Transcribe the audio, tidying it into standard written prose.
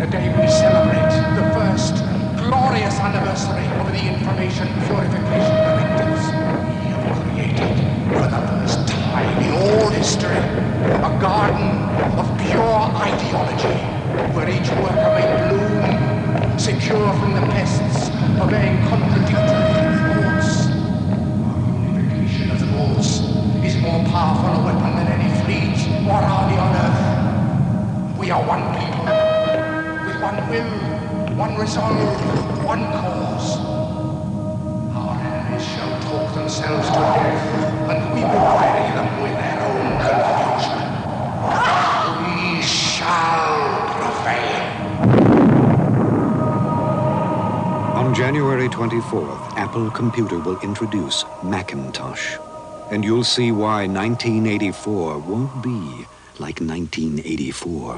Today we celebrate the first glorious anniversary of the information purification directives. We have created, for the first time in all history, a garden of pure ideology, where each worker may bloom, secure from the pests of vain contradictory thoughts. Our unification of thoughts is more powerful a weapon than any fleet or army on earth. We are one people, with one will, one resolve, one cause. Our enemies shall talk themselves to death, and we will bury them with their own confusion. We shall prevail. On January 24th, Apple Computer will introduce Macintosh. And you'll see why 1984 won't be like 1984.